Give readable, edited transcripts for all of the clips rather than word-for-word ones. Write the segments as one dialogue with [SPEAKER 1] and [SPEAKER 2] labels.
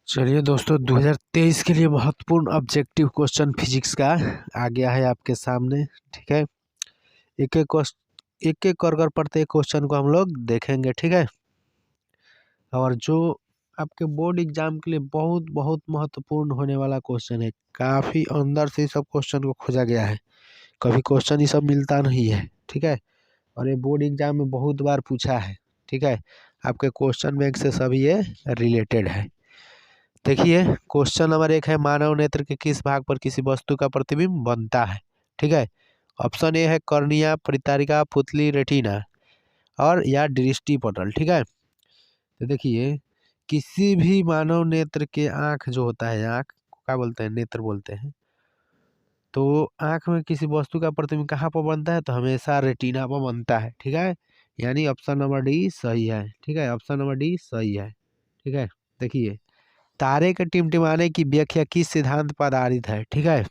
[SPEAKER 1] चलिए दोस्तों, 2023 के लिए महत्वपूर्ण ऑब्जेक्टिव क्वेश्चन फिजिक्स का आ गया है आपके सामने। ठीक है, एक एक कर प्रत्येक क्वेश्चन को हम लोग देखेंगे। ठीक है, और जो आपके बोर्ड एग्जाम के लिए बहुत बहुत महत्वपूर्ण होने वाला क्वेश्चन है। काफ़ी अंदर से सब क्वेश्चन को खोजा गया है, कभी क्वेश्चन ये सब मिलता नहीं है। ठीक है, और ये बोर्ड एग्जाम में बहुत बार पूछा है। ठीक है, आपके क्वेश्चन बैंक से सभी ये रिलेटेड है। देखिए, क्वेश्चन नंबर 1 है, मानव नेत्र के किस भाग पर किसी वस्तु का प्रतिबिंब बनता है। ठीक है, ऑप्शन ए है कर्निया, परितारिका, पुतली, रेटिना और या दृष्टि पटल। ठीक है, तो देखिए, किसी भी मानव नेत्र के आँख जो होता है, आँख को क्या बोलते हैं, नेत्र बोलते हैं। तो आँख में किसी वस्तु का प्रतिबिंब कहाँ पर बनता है, तो हमेशा रेटिना पर बनता है। ठीक है, यानी ऑप्शन नंबर डी सही है। ठीक है, ऑप्शन नंबर डी सही है। ठीक है, देखिए, तारे के टिमटिमाने की व्याख्या किस सिद्धांत पर आधारित है। ठीक है,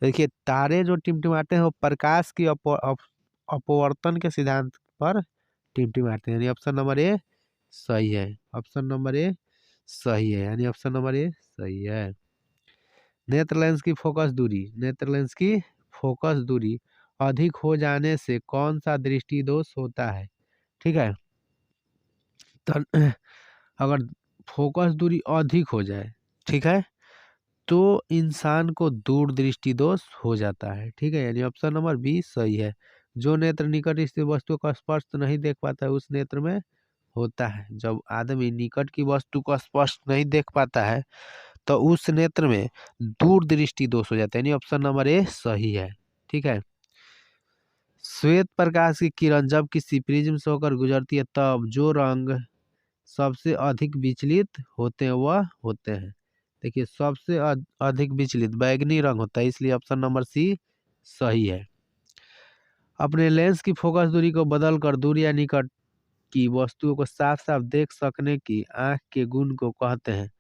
[SPEAKER 1] देखिए, तारे जो टिमटिमाते हैं वो प्रकाश की अपवर्तन के सिद्धांत पर टिमटिमाते हैं, यानी ऑप्शन नंबर ए सही है। ऑप्शन नंबर ए सही है, यानी ऑप्शन नंबर ए सही है। नेत्र लेंस की फोकस दूरी अधिक हो जाने से कौन सा दृष्टि दोष होता है। ठीक है, तो अगर फोकस दूरी अधिक हो जाए, ठीक है, तो इंसान को दूरदृष्टि दोष हो जाता है। ठीक है, यानी ऑप्शन नंबर बी सही है। जो नेत्र निकट स्थित वस्तु का स्पष्ट नहीं देख पाता है, उस नेत्र में होता है। जब आदमी निकट की वस्तु को स्पष्ट नहीं देख पाता है, तो उस नेत्र में दूरदृष्टि दोष हो जाता है, यानी ऑप्शन नंबर ए सही है। ठीक है, श्वेत प्रकाश की किरण जब किसी प्रिज्म से होकर गुजरती है, तब जो रंग सबसे अधिक विचलित होते हैं वह होते हैं। देखिए, सबसे अधिक विचलित बैगनी रंग होता है, इसलिए ऑप्शन नंबर सी सही है। अपने लेंस की फोकस दूरी को बदलकर दूर या निकट की वस्तुओं को साफ साफ देख सकने की आंख के गुण को कहते हैं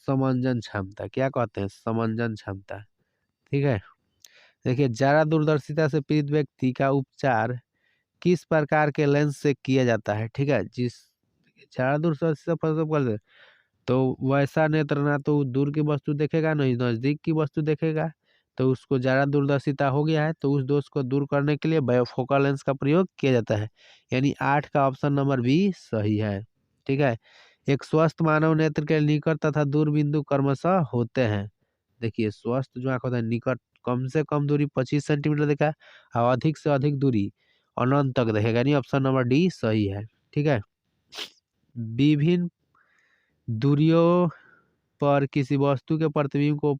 [SPEAKER 1] समंजन क्षमता। क्या कहते हैं? समंजन क्षमता। ठीक है, देखिए, ज्यादा दूरदर्शिता से पीड़ित व्यक्ति का उपचार किस प्रकार के लेंस से किया जाता है। ठीक है, जिस ज्यादा दूरदर्शिता पर तो वैसा नेत्र ना तो दूर की वस्तु देखेगा, नहीं नजदीक की वस्तु देखेगा। तो उसको ज़्यादा दूरदर्शिता हो गया है, तो उस दोष को दूर करने के लिए बायोफोकल लेंस का प्रयोग किया जाता है, यानी 8 का ऑप्शन नंबर बी सही है। ठीक है, एक स्वस्थ मानव नेत्र के निकट तथा दूर बिंदु क्रमशः होते हैं। देखिए, स्वस्थ जो आँख होता है, निकट कम से कम दूरी 25 सेंटीमीटर देखा, और अधिक से अधिक दूरी अनंत तक देखेगा, यानी ऑप्शन नंबर डी सही है। ठीक है, विभिन्न दूरियों पर किसी वस्तु के प्रतिबिंब को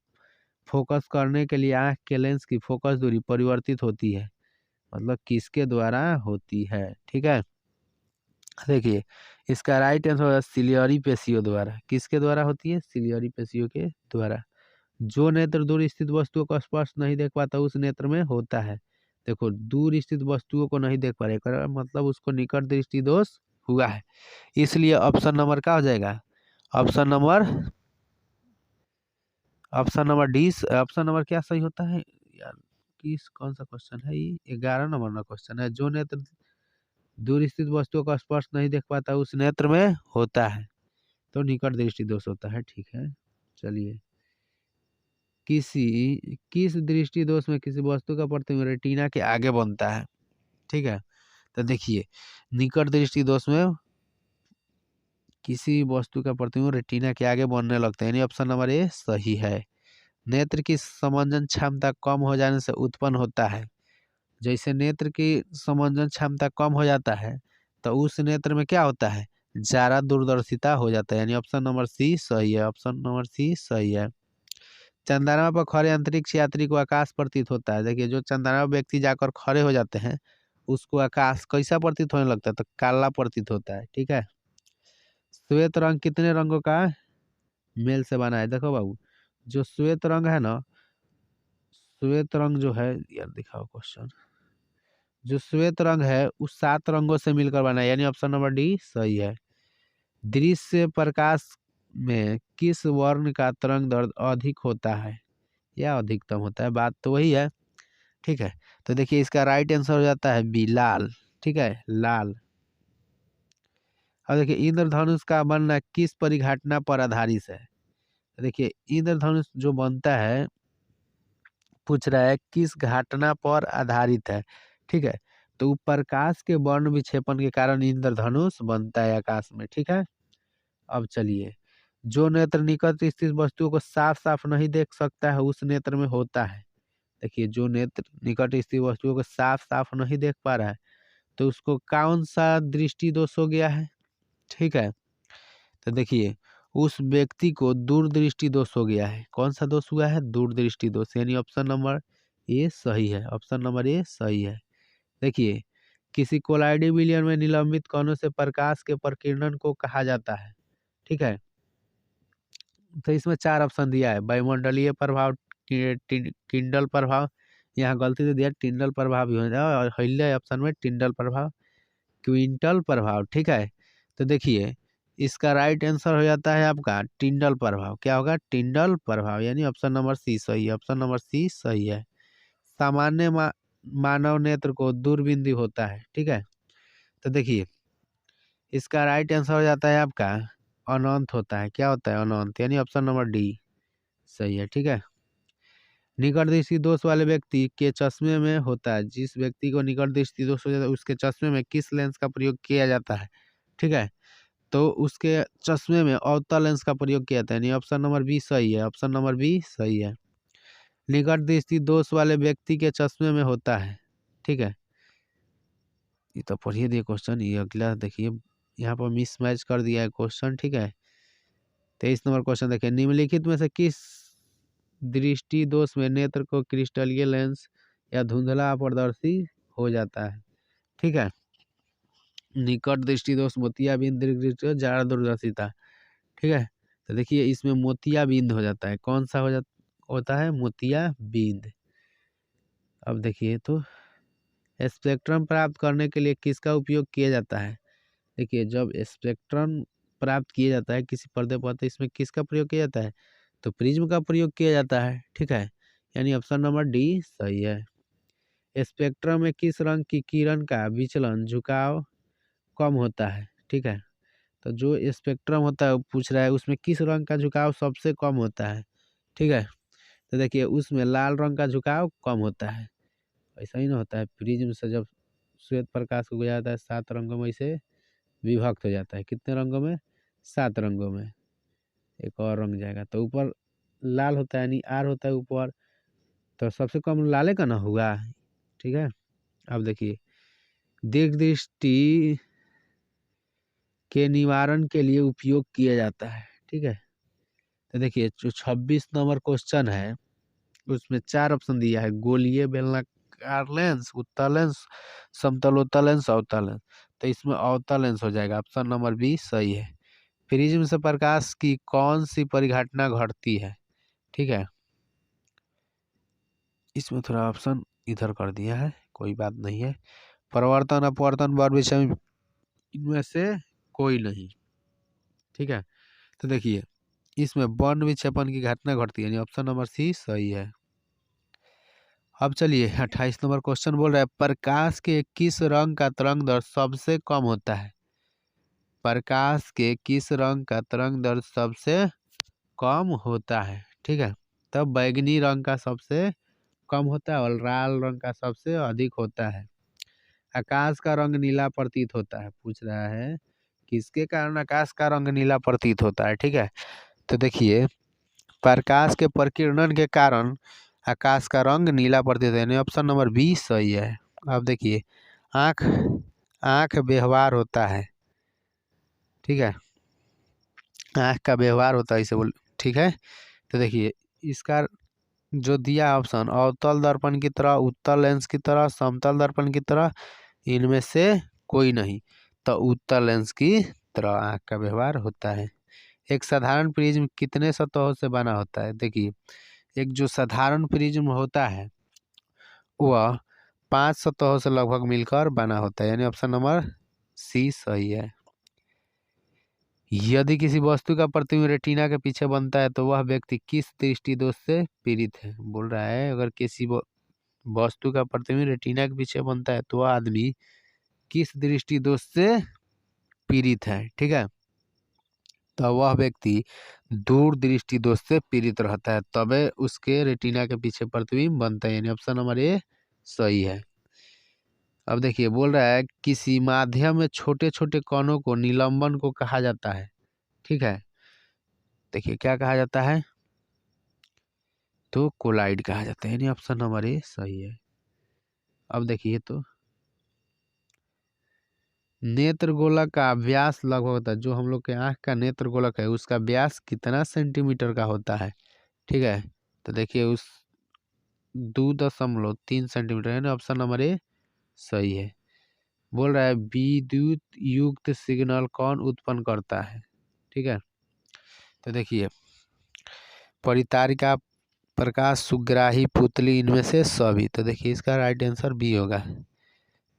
[SPEAKER 1] फोकस करने के लिए आंख के लेंस की फोकस दूरी परिवर्तित होती है, मतलब किसके द्वारा होती है। ठीक है, देखिए, इसका राइट आंसर है सिलियरी पेशियों द्वारा। किसके द्वारा होती है? सिलियरी पेशियों के द्वारा। जो नेत्र दूर स्थित वस्तुओं को स्पष्ट नहीं देख पाता, उस नेत्र में होता है। देखो, दूर स्थित वस्तुओं को नहीं देख पा रहे, मतलब उसको निकट दृष्टि दोष हुआ है, इसलिए ऑप्शन नंबर क्या हो जाएगा? Option number option number D. Option number क्या सही होता है यार? किस कौन सा क्वेश्चन है ये? 11 नंबर का क्वेश्चन है। जो नेत्र दूर स्थित वस्तुओं का स्पष्ट नहीं देख पाता, उस नेत्र में होता है, तो निकट दृष्टि दोष होता है। ठीक है, चलिए, किस दृष्टि दोष में किसी वस्तु का प्रतिबिंब रेटिना के आगे बनता है। ठीक है, तो देखिए, निकट दृष्टि दोष में किसी वस्तु का प्रतिबिंब रेटिना के आगे बनने लगता है, यानी ऑप्शन नंबर ए सही है। नेत्र की समंजन क्षमता कम हो जाने से उत्पन्न होता है। जैसे नेत्र की समंजन क्षमता कम हो जाता है, तो उस नेत्र में क्या होता है? ज्यादा दूरदर्शिता हो जाता है, यानी ऑप्शन नंबर सी सही है। ऑप्शन नंबर सी सही है। चंद्रमा पर खड़े अंतरिक्ष यात्री को आकाश प्रतीत होता है। देखिए, जो चंद्रमा पर व्यक्ति जाकर खड़े हो जाते हैं, उसको आकाश कैसा प्रतीत होने लगता है? तो काला प्रतीत होता है। ठीक है, श्वेत रंग कितने रंगों का मेल से बना है? देखो बाबू, जो श्वेत रंग है ना, श्वेत रंग जो है यार, दिखाओ क्वेश्चन। जो श्वेत रंग है उस 7 रंगों से मिलकर बना है, यानी ऑप्शन नंबर डी सही है। दृश्य प्रकाश में किस वर्ण का तरंग दैर्ध्य अधिक होता है या अधिकतम होता है? बात तो वही है। ठीक है, तो देखिए, इसका राइट आंसर हो जाता है बी लाल। ठीक है, लाल। अब देखिए, इंद्रधनुष का बनना किस परिघटना पर आधारित है? तो देखिए इंद्रधनुष जो बनता है, पूछ रहा है किस घटना पर आधारित है। ठीक है, तो वो प्रकाश के वर्ण विक्षेपण के कारण इंद्रधनुष बनता है आकाश में। ठीक है, अब चलिए, जो नेत्र निकट स्थित वस्तुओं को साफ साफ नहीं देख सकता है उस नेत्र में होता है। देखिए जो नेत्र निकट स्थित वस्तुओं को साफ साफ नहीं देख पा रहा है तो उसको कौन सा दृष्टि दोष हो गया है। ठीक है, तो देखिए उस व्यक्ति को दूरदृष्टि दोष हो गया है। कौन सा दोष हुआ है? दूरदृष्टि दोष, यानी ऑप्शन नंबर ए सही है। ऑप्शन नंबर ए सही है। देखिए किसी कोलाइडी विलयन में निलंबित कणों से प्रकाश के प्रकीर्णन को कहा जाता है। ठीक है, तो इसमें 4 ऑप्शन दिया है, वायुमंडलीय प्रभाव, टिंडल प्रभाव, यहाँ गलती से दिया टिंडल प्रभाव भी हो जाए, और पहले ऑप्शन में टिंडल प्रभाव, क्विंटल प्रभाव। ठीक है, तो देखिए इसका राइट आंसर हो जाता है आपका टिंडल प्रभाव। क्या होगा? टिंडल प्रभाव, यानी ऑप्शन नंबर सी सही है। ऑप्शन नंबर सी सही है। सामान्य मानव नेत्र को दूरबिंदु होता है। ठीक है, तो देखिए इसका राइट आंसर हो जाता है आपका अनंत होता है। क्या होता है? अनंत, यानी ऑप्शन नंबर डी सही है। ठीक है, निकट दृष्टि दोष वाले व्यक्ति के चश्मे में होता है। जिस व्यक्ति को निकट दृष्टि दोष हो जाता है उसके चश्मे में किस लेंस का प्रयोग किया जाता है? ठीक है, तो उसके चश्मे में अवतल लेंस का प्रयोग किया जाता है, यानी ऑप्शन नंबर बी सही है। ऑप्शन नंबर बी सही है। निकट दृष्टि दोष वाले व्यक्ति के चश्मे में होता है। ठीक है, ये तो पढ़िए दिए क्वेश्चन, ये अगला देखिए यहाँ पर मिसमैच कर दिया है क्वेश्चन। ठीक है, 23 नंबर क्वेश्चन देखिए, निम्नलिखित में से किस दृष्टि दोष में नेत्र को क्रिस्टलीय लेंस या धुंधला अपारदर्शी हो जाता है। ठीक है, निकट दृष्टि दोष, मोतियाबिंद, दीर्घदृष्टि, ज्यादा दूरदर्शिता। ठीक है, तो देखिए इसमें मोतियाबिंद हो जाता है। कौन सा होता है? मोतियाबिंद। अब देखिए तो स्पेक्ट्रम प्राप्त करने के लिए किसका उपयोग किया जाता है? देखिए जब स्पेक्ट्रम प्राप्त किया जाता है किसी पर्दे पर तो इसमें किसका प्रयोग किया जाता है? तो प्रिज्म का प्रयोग किया जाता है। ठीक है, यानी ऑप्शन नंबर डी सही है। स्पेक्ट्रम में किस रंग की किरण का विचलन झुकाव कम होता है? ठीक है, तो जो स्पेक्ट्रम होता है वो पूछ रहा है उसमें किस रंग का झुकाव सबसे कम होता है। ठीक है, तो देखिए उसमें लाल रंग का झुकाव कम होता है। ऐसा ही ना होता है, प्रिज्म से जब श्वेत प्रकाश को जाता है 7 रंगों में इसे विभक्त हो जाता है। कितने रंगों में? 7 रंगों में। एक और रंग जाएगा तो ऊपर लाल होता है, यानी आर होता है ऊपर, तो सबसे कम लाले का ना हुआ। ठीक है, अब देखिए दीर्घ दृष्टि के निवारण के लिए उपयोग किया जाता है। ठीक है, तो देखिए जो 26 नंबर क्वेश्चन है उसमें 4 ऑप्शन दिया है, गोलीय, बेलनाकार लेंस, उत्तल लेंस, समतलोत्तल लेंस, अवतल लेंस। तो इसमें अवतल लेंस हो जाएगा। ऑप्शन नंबर बी सही है। प्रिज्म से प्रकाश की कौन सी परिघटना घटती है? ठीक है, इसमें थोड़ा ऑप्शन इधर कर दिया है, कोई बात नहीं है। प्रवर्तन, अपवर्तन, वर्ग विषम, इनमें से कोई नहीं। ठीक है, तो देखिए इसमें वर्ण विक्षेपण की घटना घटती है, यानी ऑप्शन नंबर सी सही है। अब चलिए 28 नंबर क्वेश्चन बोल रहा है, प्रकाश के किस रंग का तरंग दैर्ध्य सबसे कम होता है? प्रकाश के किस रंग का तरंग दैर्ध्य सबसे कम होता है? ठीक है, तब बैगनी रंग का सबसे कम होता है और लाल रंग का सबसे अधिक होता है। आकाश का रंग नीला प्रतीत होता है। पूछ रहा है किसके कारण आकाश का रंग नीला प्रतीत होता है? ठीक है, तो देखिए प्रकाश के प्रकीर्णन के कारण आकाश का रंग नीला प्रतीत होता है, यानी ऑप्शन नंबर बी सही है। अब देखिए आँख आँख व्यवहार होता है। ठीक है, आँख का व्यवहार होता है इसे बोल। ठीक है, तो देखिए इसका जो दिया ऑप्शन, अवतल दर्पण की तरह, उत्तल लेंस की तरह, समतल दर्पण की तरह, इनमें से कोई नहीं, तो उत्तल लेंस की तरह आँख का व्यवहार होता है। एक साधारण प्रिज्म कितने सतहों से बना होता है? देखिए एक जो साधारण प्रिज्म होता है वह 5 सतहों से लगभग मिलकर बना होता है, यानी ऑप्शन नंबर सी सही है। यदि किसी वस्तु का प्रतिबिंब रेटिना के पीछे बनता है तो वह व्यक्ति किस दृष्टि दोष से पीड़ित है? बोल रहा है अगर किसी वस्तु का प्रतिबिंब रेटिना के पीछे बनता है तो वह आदमी किस दृष्टि दोष से पीड़ित है? ठीक है, तो वह व्यक्ति दूर दृष्टि दोष से पीड़ित रहता है, तबे उसके रेटिना के पीछे प्रतिबिंब बनता है, यानी ऑप्शन नंबर ए सही है। अब देखिए बोल रहा है किसी माध्यम में छोटे छोटे कणों को निलंबन को कहा जाता है। ठीक है, देखिए क्या कहा जाता है, तो कोलाइड कहा जाता है, यानी ऑप्शन नंबर ए सही है। अब देखिए तो नेत्र गोलक का व्यास लगभग होता है, जो हम लोग के आंख का नेत्र गोलक है उसका व्यास कितना सेंटीमीटर का होता है। ठीक है, तो देखिए उस 2.3 सेंटीमीटर, यानी ऑप्शन नंबर ए सही है। बोल रहा है विद्युत युक्त सिग्नल कौन उत्पन्न करता है। ठीक है, तो देखिए परितारिका, प्रकाश, सुग्राही, पुतली, इनमें से सभी। तो देखिए इसका राइट आंसर बी होगा,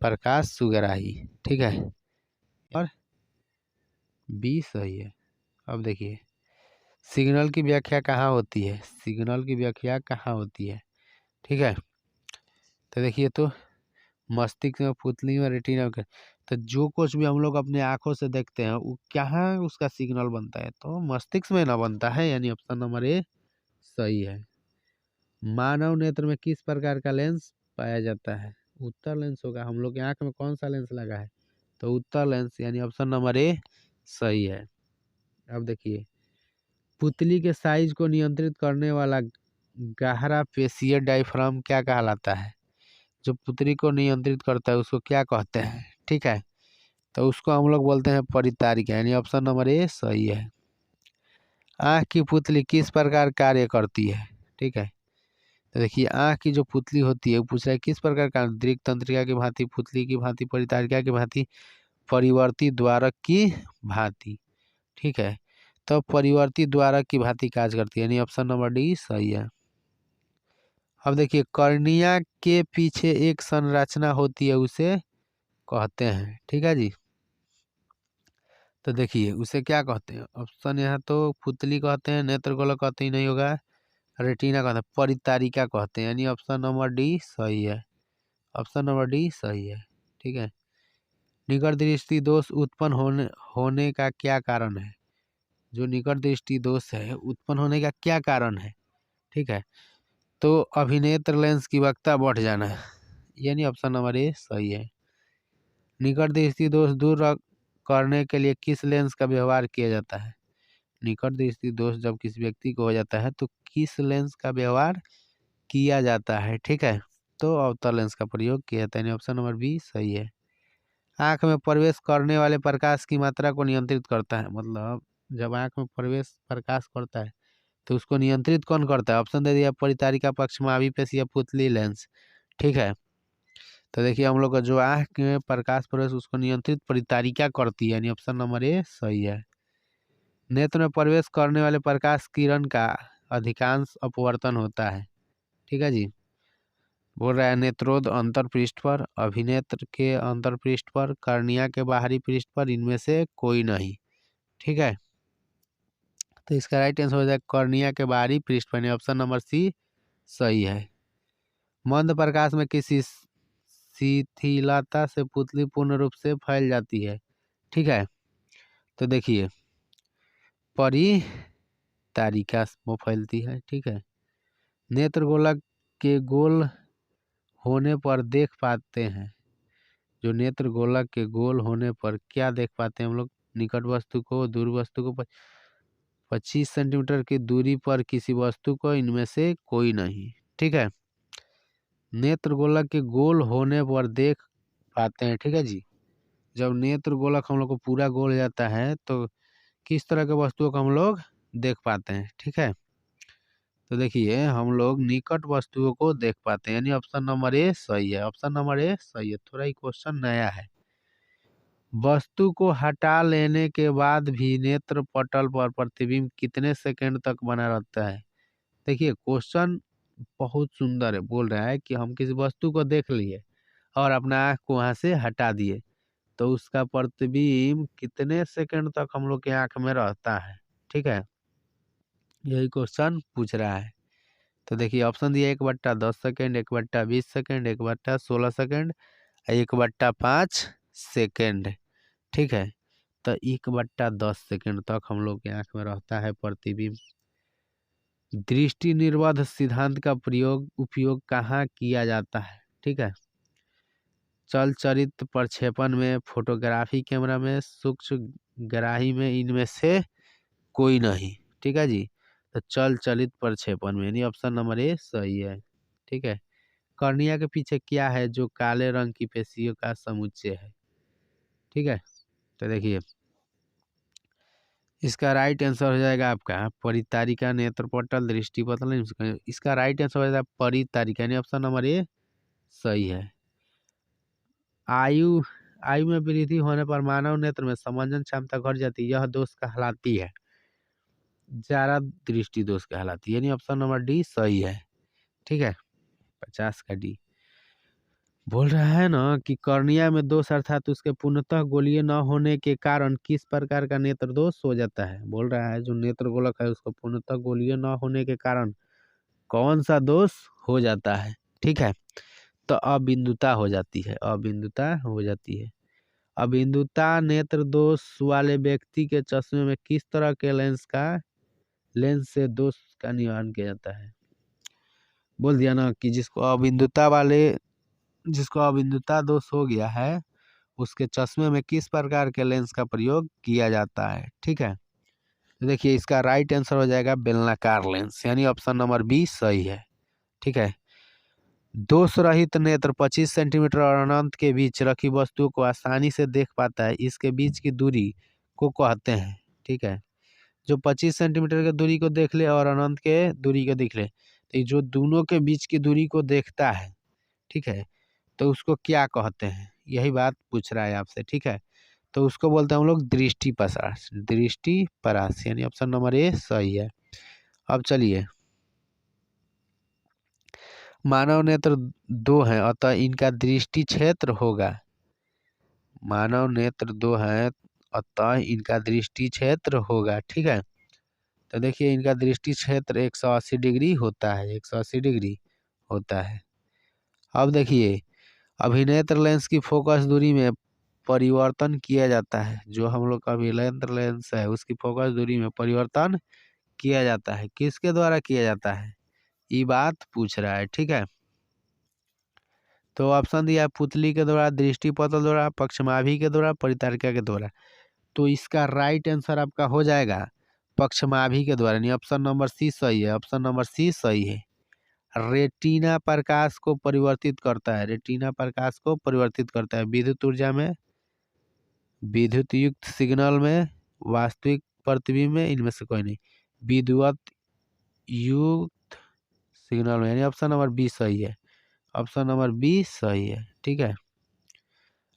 [SPEAKER 1] प्रकाश सुग्राही। ठीक है, और बी सही है। अब देखिए सिग्नल की व्याख्या कहाँ होती है, सिग्नल की व्याख्या कहाँ होती है। ठीक है, तो देखिए तो मस्तिष्क में, पुतली में, रेटिना में। तो जो कुछ भी हम लोग अपने आंखों से देखते हैं वो कहाँ उसका सिग्नल बनता है, तो मस्तिष्क में ना बनता है, यानी ऑप्शन नंबर ए सही है। मानव नेत्र में किस प्रकार का लेंस पाया जाता है, उत्तर लेंस होगा। हम लोग की आंख में कौन सा लेंस लगा है, तो उत्तर लेंस, यानी ऑप्शन नंबर ए सही है। अब देखिए पुतली के साइज को नियंत्रित करने वाला गहरा पेशीय डायफ्राम क्या कहलाता है। जो पुतली को नियंत्रित करता है उसको क्या कहते हैं। ठीक है, तो उसको हम लोग बोलते हैं परितारिका, यानी ऑप्शन नंबर ए सही है। आँख की पुतली किस प्रकार कार्य करती है। ठीक है, तो देखिए आँख की जो पुतली होती है वो पूछ रहा है किस प्रकार का, दृक् तंत्रिका की भांति, पुतली की भांति, परितारिका की भांति, परिवर्ती द्वारक की भांति। ठीक है, तो परिवर्ती द्वारक की भांति कार्य करती है, यानी ऑप्शन नंबर डी सही है। अब देखिए कर्निया के पीछे एक संरचना होती है उसे कहते हैं। ठीक है जी, तो देखिए उसे क्या कहते हैं, ऑप्शन यहाँ तो पुतली कहते हैं, नेत्रगोलक कहते ही नहीं होगा, रेटिना कहते हैं, परितारिका कहते हैं, यानी ऑप्शन नंबर डी सही है, ऑप्शन नंबर डी सही है। ठीक है, निकट दृष्टि दोष उत्पन्न होने का क्या कारण है, जो निकट दृष्टि दोष है उत्पन्न होने का क्या कारण है। ठीक है, तो अभिनेत्र लेंस की वक्रता बढ़ जाना है, यानी ऑप्शन नंबर ए सही है। निकट दृष्टि दोष दूर करने के लिए किस लेंस का व्यवहार किया जाता है। निकट दृष्टि दोष जब किसी व्यक्ति को हो जाता है तो किस लेंस का व्यवहार किया जाता है। ठीक है, तो अवतल लेंस का प्रयोग किया जाता है, यानी ऑप्शन नंबर बी सही है। आँख में प्रवेश करने वाले प्रकाश की मात्रा को नियंत्रित करता है, मतलब जब आँख में प्रकाश करता है तो उसको नियंत्रित कौन करता है। ऑप्शन दे दिया परितारिका, पक्षमावी पेशी या पुतली लेंस। ठीक है, तो देखिए हम लोग का जो आँख में प्रकाश प्रवेश उसको नियंत्रित परितारिका करती है, यानी ऑप्शन नंबर ए सही है। नेत्र में प्रवेश करने वाले प्रकाश किरण का अधिकांश अपवर्तन होता है। ठीक है जी, बोल रहा है नेत्रोद अंतर पृष्ठ पर, अभिनेत्र के अंतर पृष्ठ पर, कर्निया के बाहरी पृष्ठ पर, इनमें से कोई नहीं। ठीक है, तो इसका राइट आंसर हो जाएगा कर्निया के बाहरी पृष्ठ पर, ऑप्शन नंबर सी सही है। मंद प्रकाश में किसी शिथिलता से पुतली पूर्ण रूप से फैल जाती है। ठीक है, तो देखिए परितारिका वो फैलती है। ठीक है, नेत्र गोलक के गोल होने पर देख पाते हैं, जो नेत्र गोलक के गोल होने पर क्या देख पाते हैं हम लोग, निकट वस्तु को, दूर वस्तु को, 25 सेंटीमीटर की दूरी पर किसी वस्तु को, इनमें से कोई नहीं। ठीक है, नेत्र गोलक के गोल होने पर देख पाते हैं। ठीक है जी, जब नेत्र गोलक हम लोग को पूरा गोल हो जाता है तो किस तरह के वस्तुओं को हम लोग देख पाते हैं। ठीक है, तो देखिए हम लोग निकट वस्तुओं को देख पाते हैं, यानी ऑप्शन नंबर ए सही है, ऑप्शन नंबर ए सही है। थोड़ा ही क्वेश्चन नया है। वस्तु को हटा लेने के बाद भी नेत्र पटल पर प्रतिबिंब कितने सेकंड तक बना रहता है। देखिए क्वेश्चन बहुत सुंदर है, बोल रहा है कि हम किसी वस्तु को देख लिए और अपना आँख को वहां से हटा दिए तो उसका प्रतिबिंब कितने सेकंड तक हम लोग के आँख में रहता है। ठीक है, यही क्वेश्चन पूछ रहा है। तो देखिए ऑप्शन दिया 1/10 सेकेंड, 1/20 सेकेंड, 1/16 सेकेंड, 1/5 सेकेंड। ठीक है, तो 1/10 सेकंड तक हम लोग की आंख में रहता है प्रतिबिंब। दृष्टि निर्बाध सिद्धांत का उपयोग कहाँ किया जाता है? ठीक है, चलचित्र प्रक्षेपण में, फोटोग्राफी कैमरा में, सूक्ष्मग्राही में, इनमें से कोई नहीं। ठीक है जी, तो चलचित्र प्रक्षेपण में, यानी ऑप्शन नंबर ए सही है। ठीक है, कर्निया के पीछे क्या है जो काले रंग की पेशियों का समुच्चय है? ठीक है, तो देखिए इसका राइट आंसर हो जाएगा आपका परितारिका, नेत्रपटल, दृष्टिपटल। इसका राइट आंसर हो जाएगा परितारिका, यानी ऑप्शन नंबर ए सही है। आयु आयु में वृद्धि होने पर मानव नेत्र में समंजन क्षमता घट जाती है, यह दोष कहलाती है? ज्यादा दृष्टि दोष कहलाती है, यानी ऑप्शन नंबर डी सही है। ठीक है, 50 का डी। बोल रहा है ना कि कर्निया में दोष अर्थात उसके पूर्णतः गोलीय न होने के कारण किस प्रकार का नेत्र दोष हो जाता है? बोल रहा है जो नेत्र गोलक है उसको पूर्णतः गोलीय न होने के कारण कौन सा दोष हो जाता है? ठीक है, तो अबिंदुता हो जाती है, अबिंदुता हो जाती है। अबिंदुता नेत्र दोष वाले व्यक्ति के चश्मे में किस तरह के लेंस से दोष का निवारण किया जाता है? बोल दिया ना कि जिसको अबिंदुता दोष हो गया है उसके चश्मे में किस प्रकार के लेंस का प्रयोग किया जाता है? ठीक है, तो देखिए इसका राइट आंसर हो जाएगा बेलनाकार लेंस, यानी ऑप्शन नंबर बी सही है। ठीक है, दोष रहित नेत्र 25 सेंटीमीटर और अनंत के बीच रखी वस्तुओं को आसानी से देख पाता है, इसके बीच की दूरी को कहते हैं? ठीक है, जो 25 सेंटीमीटर की दूरी को देख ले और अनंत के दूरी को देख ले, तो जो दोनों के बीच की दूरी को देखता है, ठीक है, तो उसको क्या कहते हैं? यही बात पूछ रहा है आपसे। ठीक है, तो उसको बोलते हैं हम लोग दृष्टि परास, दृष्टि परास, यानी ऑप्शन नंबर ए सही है। अब चलिए, मानव नेत्र 2 हैं अतः इनका दृष्टि क्षेत्र होगा। मानव नेत्र 2 हैं अतः इनका दृष्टि क्षेत्र होगा। ठीक है, तो देखिए इनका दृष्टि क्षेत्र 180 डिग्री होता है, 180 डिग्री होता है। अब देखिए अभिनेत्र लेंस की फोकस दूरी में परिवर्तन किया जाता है, जो हम लोग का अभिनेत्र लेंस है उसकी फोकस दूरी में परिवर्तन किया जाता है, किसके द्वारा किया जाता है? ये बात पूछ रहा है। ठीक है, तो ऑप्शन दिया पुतली के द्वारा, दृष्टिपटल द्वारा, पक्षमाभि के द्वारा, परितारिका के द्वारा। तो इसका राइट आंसर आपका हो जाएगा पक्षमाभि के द्वारा, यानी ऑप्शन नंबर सी सही है, ऑप्शन नंबर सी सही है। रेटिना प्रकाश को परिवर्तित करता है, रेटिना प्रकाश को परिवर्तित करता है विद्युत ऊर्जा में, विद्युत युक्त सिग्नल में, वास्तविक प्रतिबिंब में, इनमें से कोई नहीं, विद्युत युक्त सिग्नल में, यानी ऑप्शन नंबर बी सही है, ऑप्शन नंबर बी सही है। ठीक है,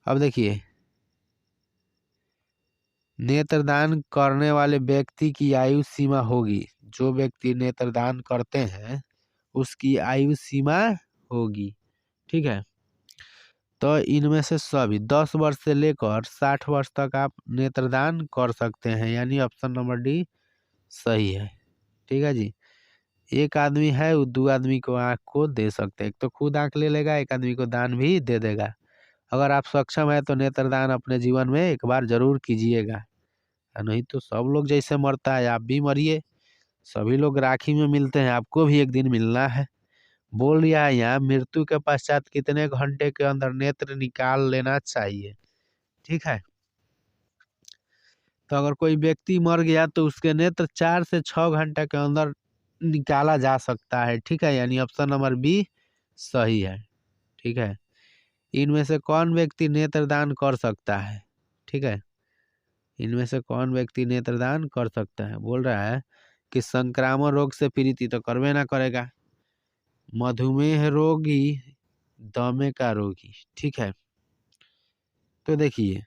[SPEAKER 1] अब देखिए नेत्रदान करने वाले व्यक्ति की आयु सीमा होगी, जो व्यक्ति नेत्रदान करते हैं उसकी आयु सीमा होगी। ठीक है, तो इनमें से सभी 10 वर्ष से लेकर 60 वर्ष तक आप नेत्रदान कर सकते हैं, यानी ऑप्शन नंबर डी सही है। ठीक है जी, एक आदमी है वो 2 आदमी को आँख को दे सकते हैं, एक तो खुद आँख ले लेगा, एक आदमी को दान भी दे देगा। अगर आप सक्षम है तो नेत्रदान अपने जीवन में एक बार जरूर कीजिएगा, नहीं तो सब लोग जैसे मरता है आप भी मरिए, सभी लोग राखी में मिलते हैं, आपको भी एक दिन मिलना है। बोल रहा है यहाँ मृत्यु के पश्चात कितने घंटे के अंदर नेत्र निकाल लेना चाहिए? ठीक है, तो अगर कोई व्यक्ति मर गया तो उसके नेत्र 4 से 6 घंटे के अंदर निकाला जा सकता है। ठीक है, यानी ऑप्शन नंबर बी सही है। ठीक है, इनमें से कौन व्यक्ति नेत्रदान कर सकता है? ठीक है, इनमें से कौन व्यक्ति नेत्रदान कर सकता है? बोल रहा है कि संक्रामक रोग से पीड़ित तो करवे ना करेगा, मधुमेह रोगी, दमे का रोगी। ठीक है, तो देखिए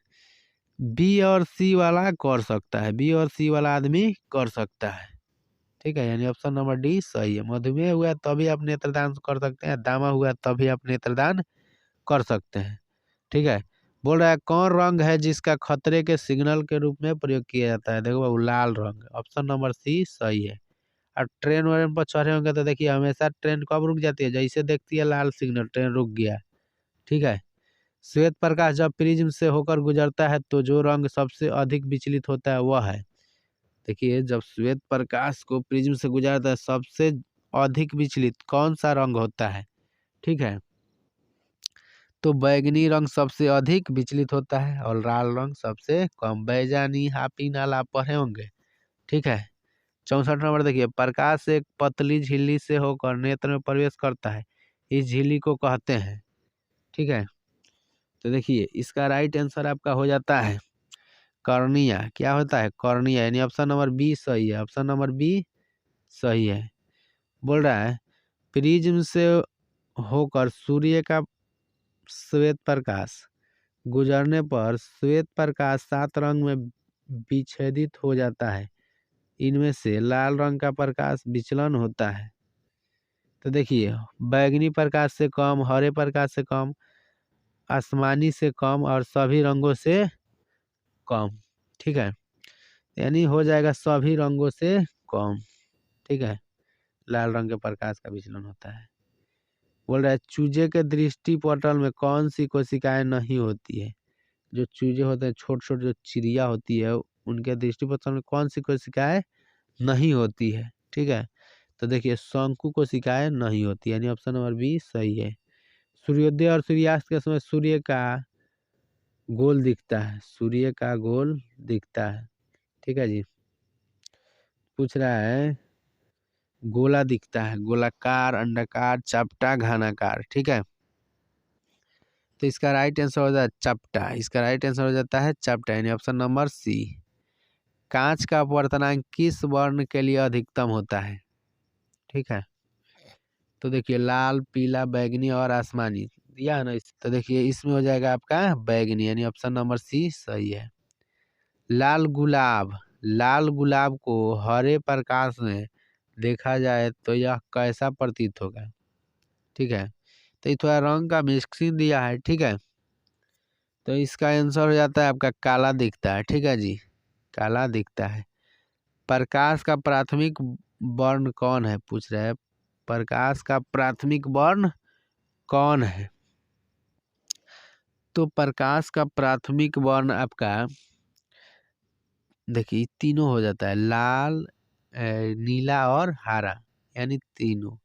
[SPEAKER 1] बी और सी वाला कर सकता है, बी और सी वाला आदमी कर सकता है। ठीक है, यानी ऑप्शन नंबर डी सही है। मधुमेह हुआ तभी आप नेत्रदान कर सकते हैं, दामा हुआ तभी आप नेत्रदान कर सकते हैं। ठीक है, बोल रहा है कौन रंग है जिसका खतरे के सिग्नल के रूप में प्रयोग किया जाता है? देखो बाबू लाल रंग, ऑप्शन नंबर सी सही है। और ट्रेन व्रेन पर चढ़े होंगे तो देखिए हमेशा ट्रेन कब रुक जाती है? जैसे देखती है लाल सिग्नल ट्रेन रुक गया। ठीक है, श्वेत प्रकाश जब प्रिज्म से होकर गुजरता है तो जो रंग सबसे अधिक विचलित होता है वह है। देखिए, जब श्वेत प्रकाश को प्रिज्म से गुजरता है सबसे अधिक विचलित कौन सा रंग होता है? ठीक है, तो बैंगनी रंग सबसे अधिक विचलित होता है और लाल रंग सबसे कम। बैजानी हापी नाल आप पढ़े होंगे। ठीक है, 64 नंबर देखिए, प्रकाश एक पतली झिल्ली से होकर नेत्र में प्रवेश करता है, इस झिल्ली को कहते हैं। ठीक है, तो देखिए इसका राइट आंसर आपका हो जाता है कॉर्निया। क्या होता है? कॉर्निया, यानी ऑप्शन नंबर बी सही है। ऑप्शन नंबर बी सही है। बोल रहा है प्रिज्म से होकर सूर्य का श्वेत प्रकाश गुजरने पर श्वेत प्रकाश 7 रंग में विच्छेदित हो जाता है, इनमें से लाल रंग का प्रकाश विचलन होता है। तो देखिए, बैंगनी प्रकाश से कम, हरे प्रकाश से कम, आसमानी से कम और सभी रंगों से कम। ठीक है, यानी हो जाएगा सभी रंगों से कम। ठीक है, लाल रंग के प्रकाश का विचलन होता है। बोल रहा है चूजे के दृष्टि पटल में कौन सी कोशिकाएं नहीं होती है? जो चूजे होते हैं, छोटे छोटे जो चिड़िया होती है, उनके दृष्टि पटल में कौन सी कोशिकाएं नहीं होती है? ठीक है, तो देखिए शंकु कोशिकाएं नहीं होती, यानी ऑप्शन नंबर बी सही है। सूर्योदय और सूर्यास्त के समय सूर्य का गोल दिखता है, सूर्य का गोल दिखता है। ठीक है जी, पूछ रहा है गोला दिखता है, गोलाकार, अंडाकार, चपटा, घनाकार। ठीक है, तो इसका राइट आंसर हो जाता है चपटा। इसका राइट आंसर हो जाता है चपटा, यानी ऑप्शन नंबर सी। कांच का अपवर्तनांक किस वर्ण के लिए अधिकतम होता है? ठीक है, तो देखिए लाल, पीला, बैंगनी और आसमानी दिया है ना। तो देखिए इसमें हो जाएगा आपका बैंगनी, यानी ऑप्शन नंबर सी सही है। लाल गुलाब, लाल गुलाब को हरे प्रकाश में देखा जाए तो यह कैसा प्रतीत होगा? ठीक है, तो ये थोड़ा रंग का मिक्सिंग दिया है। ठीक है, तो इसका आंसर हो जाता है आपका काला दिखता है। ठीक है जी, काला दिखता है। प्रकाश का प्राथमिक वर्ण कौन है? पूछ रहे हैं प्रकाश का प्राथमिक वर्ण कौन है? तो प्रकाश का प्राथमिक वर्ण आपका देखिए तीनों हो जाता है, लाल, नीला और हरा, यानी तीनों।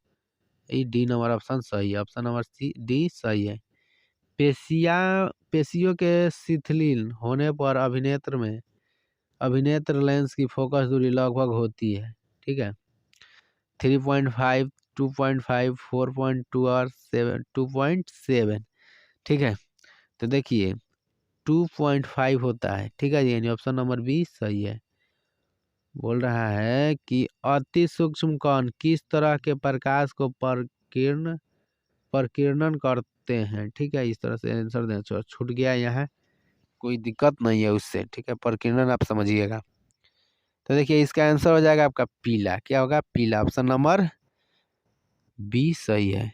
[SPEAKER 1] ये डी नंबर ऑप्शन सही है। ऑप्शन नंबर सी डी सही है। पेशियों के शिथिल होने पर अभिनेत्र लेंस की फोकस दूरी लगभग होती है। ठीक है, 3.5, 2.5, 4.2 और 2.7। ठीक है, तो देखिए 2.5 होता है। ठीक है, यानी ऑप्शन नंबर बी सही है। बोल रहा है कि अति सूक्ष्म कण किस तरह के प्रकाश को प्रकीर्णन करते हैं? ठीक है, इस तरह से आंसर दें। छूट गया यहाँ, कोई दिक्कत नहीं है उससे। ठीक है, प्रकीर्णन आप समझिएगा। तो देखिए इसका आंसर हो जाएगा आपका पीला। क्या होगा? पीला। ऑप्शन नंबर बी सही है।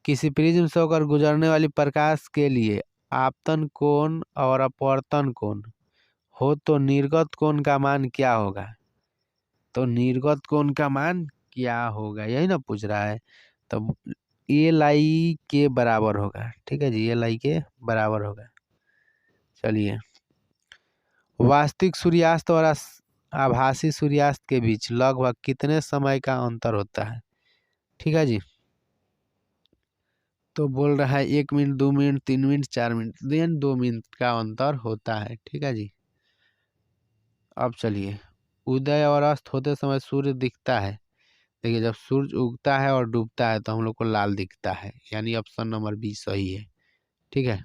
[SPEAKER 1] किसी प्रिज्म से होकर गुजरने वाली प्रकाश के लिए आपतन कोण और अपवर्तन कोण हो तो निर्गत कोण का मान क्या होगा? तो निर्गत कोण का मान क्या होगा, यही ना पूछ रहा है। तो एल आई के बराबर होगा। ठीक है जी, एल आई के बराबर होगा। चलिए, वास्तविक सूर्यास्त और आभासी सूर्यास्त के बीच लगभग कितने समय का अंतर होता है? ठीक है जी, तो बोल रहा है 1 मिनट, 2 मिनट, 3 मिनट, 4 मिनट, यानी 2 मिनट का अंतर होता है। ठीक है जी, अब चलिए, उदय और अस्त होते समय सूर्य दिखता है। देखिए जब सूर्य उगता है और डूबता है तो हम लोग को लाल दिखता है, यानी ऑप्शन नंबर बी सही है। ठीक है,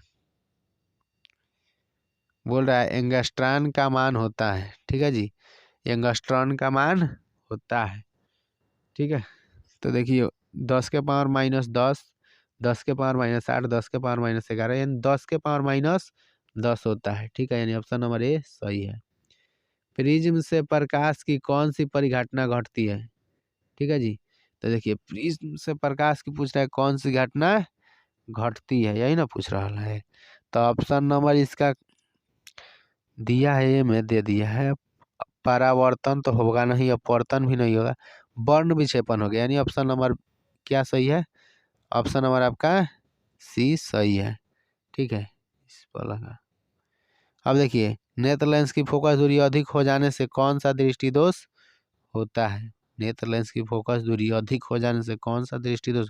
[SPEAKER 1] बोल रहा है एंगस्ट्रॉन का मान होता है। ठीक है जी, एंगस्ट्रॉन का मान होता है। ठीक है, तो देखिए 10⁻−10, 10⁻−8, 10⁻−11, यानी 10⁻−10 होता है। ठीक है, यानी ऑप्शन नंबर ए सही है। प्रिज्म से प्रकाश की कौन सी परिघटना घटती है? ठीक है जी, तो देखिए प्रिज्म से प्रकाश की पूछ रहा है कौन सी घटना घटती है, यही ना पूछ रहा है। तो ऑप्शन नंबर इसका दिया है, ये में दे दिया है। परावर्तन तो होगा नहीं, अपवर्तन भी नहीं होगा, वर्ण विक्षेपण हो गया, यानी ऑप्शन नंबर क्या सही है? ऑप्शन नंबर आपका सी सही है। ठीक है, इस वाला का। अब देखिए, नेत्र लेंस की फोकस दूरी अधिक हो जाने से कौन सा दृष्टि दोष होता है? नेत्र लेंस की फोकस दूरी अधिक हो जाने से कौन सा दृष्टि दोष?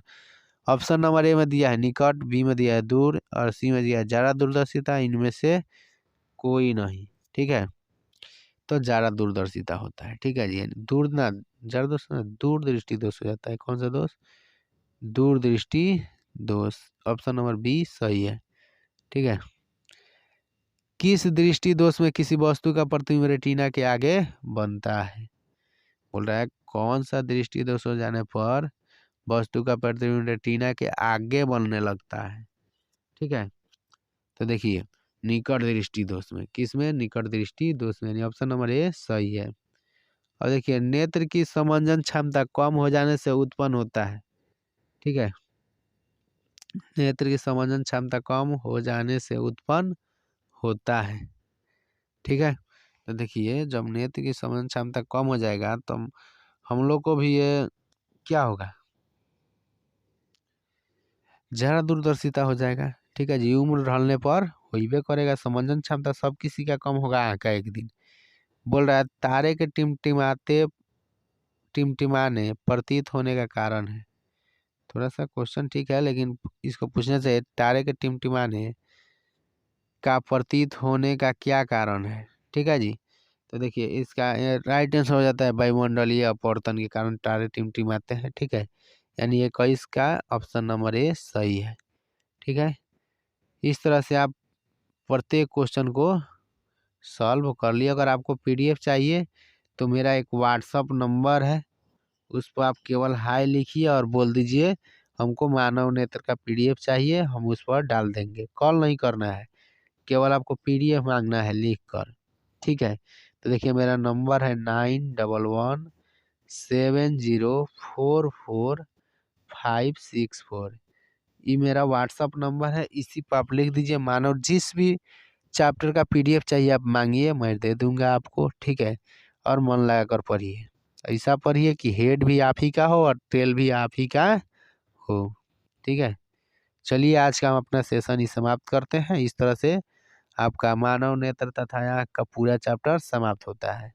[SPEAKER 1] ऑप्शन नंबर ए में दिया है निकट, बी में दिया है दूर और सी में दिया है ज्यादा दूरदर्शिता। इनमें से कोई नहीं, ठीक है। तो ज्यादा दूरदर्शिता होता है, ठीक है जी। दूर ना ज्यादा दोष ना, दूर दृष्टि दोष हो जाता है। कौन सा दोष? दूर दृष्टि दोष। ऑप्शन नंबर बी सही है, ठीक है। किस दृष्टि दोष में किसी वस्तु का प्रतिबिंब रेटिना के आगे बनता है? बोल रहा है कौन सा दृष्टि दोष हो जाने पर वस्तु का प्रतिबिंब रेटिना के आगे बनने लगता है, ठीक है। तो देखिए, निकट दृष्टि दोष में। किस में? निकट दृष्टि दोष में, यानी ऑप्शन नंबर ए सही है। और देखिए, नेत्र की समंजन क्षमता कम हो जाने से उत्पन्न होता है, ठीक है। नेत्र की समंजन क्षमता कम हो जाने से उत्पन्न होता है, ठीक है। तो देखिए, जब नेत्र की समंजन क्षमता कम हो जाएगा तो हम लोग को भी ये क्या होगा? ज्यादा दूरदर्शिता हो जाएगा, ठीक है जी। उम्र ढलने पर होइबे करेगा, समंजन क्षमता सब किसी का कम होगा आँख का एक दिन। बोल रहा है तारे के टिमटिमाने प्रतीत होने का कारण है। थोड़ा सा क्वेश्चन ठीक है, लेकिन इसको पूछना चाहिए, तारे के टिमटिमाने का प्रतीत होने का क्या कारण है, ठीक है जी। तो देखिए, इसका राइट आंसर हो जाता है वायुमंडलीय अपवर्तन के कारण तारे टिमटिमाते हैं, ठीक है। यानी 21 का ऑप्शन नंबर ए सही है, ठीक है। इस तरह से आप प्रत्येक क्वेश्चन को सॉल्व कर लिए। अगर आपको पीडीएफ चाहिए तो मेरा एक व्हाट्सअप नंबर है, उस पर आप केवल हाय लिखिए और बोल दीजिए हमको मानव नेत्र का पीडीएफ चाहिए, हम उस पर डाल देंगे। कॉल नहीं करना है, केवल आपको पीडीएफ मांगना है लिख कर, ठीक है। तो देखिए, मेरा नंबर है 91117044 ये मेरा व्हाट्सअप नंबर है। इसी पर आप लिख दीजिए मानव, जिस भी चैप्टर का पीडीएफ चाहिए आप मांगिए, मैं दे दूंगा आपको, ठीक है। और मन लगा कर पढ़िए, ऐसा पढ़िए कि हेड भी आप ही का हो और टेल भी आप ही का हो, ठीक है। चलिए, आज का हम अपना सेशन ही समाप्त करते हैं। इस तरह से आपका मानव नेत्र तथा आँख का पूरा चैप्टर समाप्त होता है।